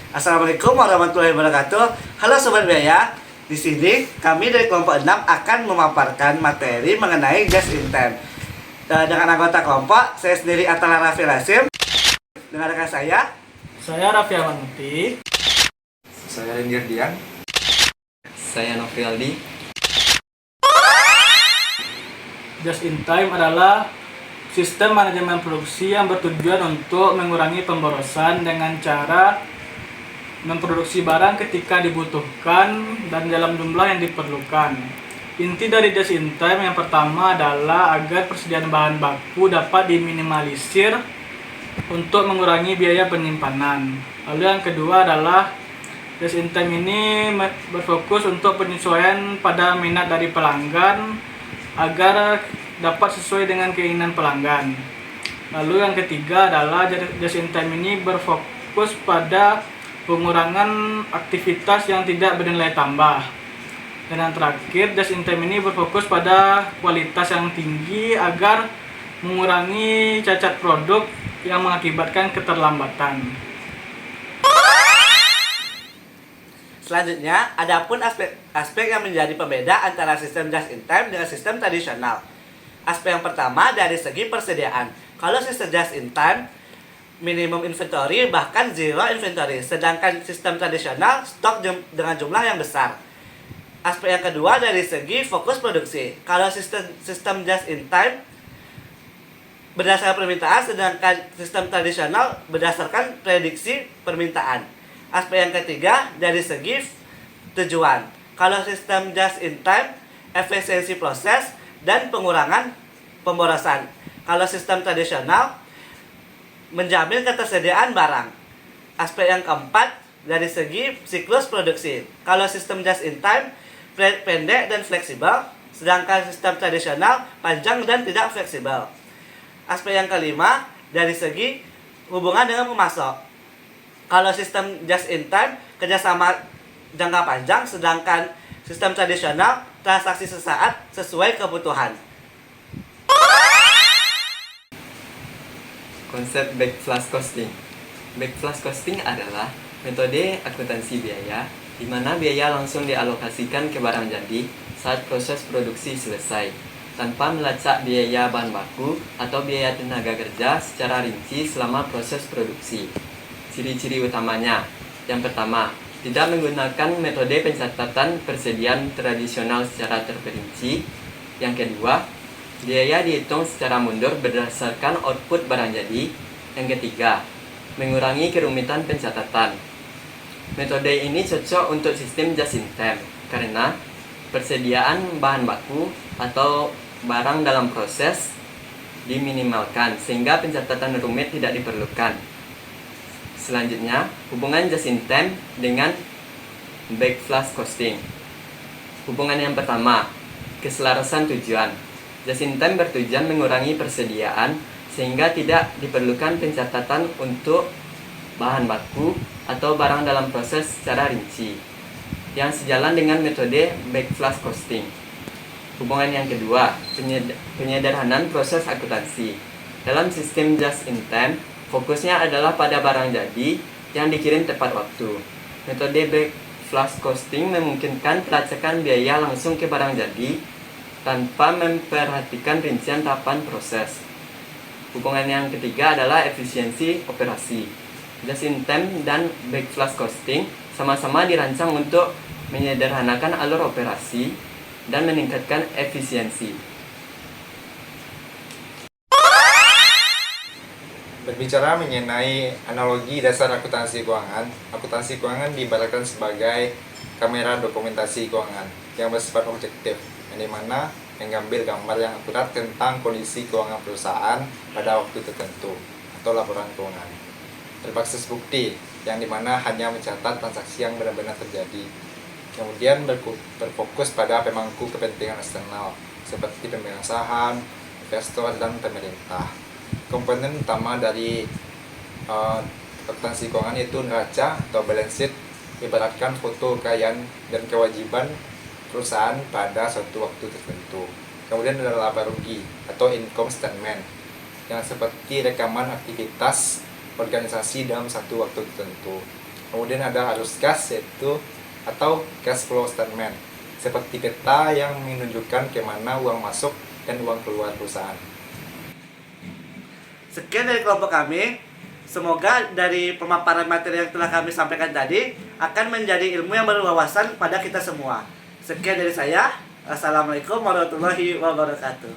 Assalamualaikum warahmatullahi wabarakatuh. Halo Sobat Biaya. Di sini kami dari kelompok 6 akan memaparkan materi mengenai just in time. Dengan anggota kelompok, saya sendiri Atala Raffi Rasim. Dengan rekan saya Raffi Amanti. Saya Rendir Dian. Saya Novialdi. Just in time adalah sistem manajemen produksi yang bertujuan untuk mengurangi pemborosan dengan cara memproduksi barang ketika dibutuhkan dan dalam jumlah yang diperlukan. Inti dari just in time yang pertama adalah agar persediaan bahan baku dapat diminimalisir untuk mengurangi biaya penyimpanan. Lalu yang kedua adalah just in time ini berfokus untuk penyesuaian pada minat dari pelanggan agar dapat sesuai dengan keinginan pelanggan. Lalu yang ketiga adalah just in time ini berfokus pada pengurangan aktivitas yang tidak bernilai tambah. Dan yang terakhir, just in time ini berfokus pada kualitas yang tinggi agar mengurangi cacat produk yang mengakibatkan keterlambatan. selanjutnya, adapun aspek yang menjadi pembeda antara sistem just in time dengan sistem tradisional. Aspek yang pertama dari segi persediaan. Kalau sistem just in time, minimum inventory bahkan zero inventory, sedangkan sistem tradisional stok dengan jumlah yang besar. Aspek yang kedua dari segi fokus produksi. Kalau sistem just in time berdasarkan permintaan, sedangkan sistem tradisional berdasarkan prediksi permintaan. Aspek yang ketiga dari segi tujuan. Kalau sistem just in time, efisiensi proses dan pengurangan pemborosan. Kalau sistem tradisional, menjamin ketersediaan barang. Aspek yang keempat dari segi siklus produksi. Kalau sistem just in time pendek dan fleksibel, sedangkan sistem tradisional panjang dan tidak fleksibel. Aspek yang kelima dari segi hubungan dengan pemasok. Kalau sistem just in time kerjasama jangka panjang, sedangkan sistem tradisional transaksi sesaat sesuai kebutuhan. Konsep backflash costing. Backflash costing adalah metode akuntansi biaya di mana biaya langsung dialokasikan ke barang jadi saat proses produksi selesai, tanpa melacak biaya bahan baku atau biaya tenaga kerja secara rinci selama proses produksi. Ciri-ciri utamanya, yang pertama, tidak menggunakan metode pencatatan persediaan tradisional secara terperinci. Yang kedua, biaya dihitung secara mundur berdasarkan output barang jadi. Yang ketiga, mengurangi kerumitan pencatatan. Metode ini cocok untuk sistem just in time karena persediaan bahan baku atau barang dalam proses diminimalkan sehingga pencatatan rumit tidak diperlukan. Selanjutnya, hubungan just in time dengan backflash costing. Hubungan yang pertama, keselarasan tujuan. Just in time bertujuan mengurangi persediaan sehingga tidak diperlukan pencatatan untuk bahan baku atau barang dalam proses secara rinci, yang sejalan dengan metode backflash costing. Hubungan yang kedua, penyederhanaan proses akuntansi. Dalam sistem just in time, fokusnya adalah pada barang jadi yang dikirim tepat waktu. Metode backflash costing memungkinkan pelacakan biaya langsung ke barang jadi tanpa memperhatikan rincian tahapan proses. Hubungan yang ketiga adalah efisiensi operasi. Just in time dan backflash costing sama-sama dirancang untuk menyederhanakan alur operasi dan meningkatkan efisiensi. Berbicara mengenai analogi dasar akuntansi keuangan diibaratkan sebagai kamera dokumentasi keuangan yang bersifat objektif, yang dimana mengambil gambar yang akurat tentang kondisi keuangan perusahaan pada waktu tertentu atau laporan keuangan. Berbasis bukti, yang dimana hanya mencatat transaksi yang benar-benar terjadi. Kemudian berfokus pada pemangku kepentingan eksternal seperti pemegang saham, investor, dan pemerintah. Komponen utama dari akuntansi keuangan yaitu neraca atau balance sheet, ibaratkan foto kekayaan dan kewajiban perusahaan pada suatu waktu tertentu. Kemudian ada laba rugi atau income statement yang seperti rekaman aktivitas organisasi dalam satu waktu tertentu. Kemudian ada arus kas yaitu atau cash flow statement seperti peta yang menunjukkan kemana uang masuk dan uang keluar perusahaan. Sekian dari kelompok kami. Semoga dari pemaparan materi yang telah kami sampaikan tadi akan menjadi ilmu yang berwawasan pada kita semua. Sekian dari saya. Assalamualaikum warahmatullahi wabarakatuh.